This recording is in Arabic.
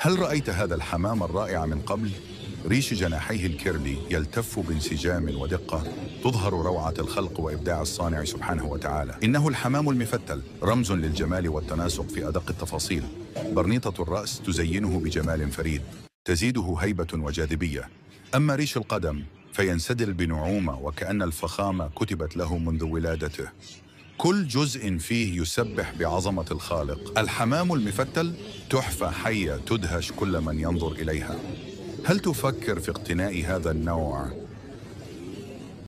هل رأيت هذا الحمام الرائع من قبل؟ ريش جناحيه الكيرلي يلتف بانسجام ودقة تظهر روعة الخلق وإبداع الصانع سبحانه وتعالى. إنه الحمام المفتل، رمز للجمال والتناسق في أدق التفاصيل. برنيطة الرأس تزينه بجمال فريد، تزيده هيبة وجاذبية. أما ريش القدم فينسدل بنعومة وكأن الفخامة كتبت له منذ ولادته. كل جزء فيه يسبح بعظمة الخالق. الحمام المفتل تحفة حية تدهش كل من ينظر إليها. هل تفكر في اقتناء هذا النوع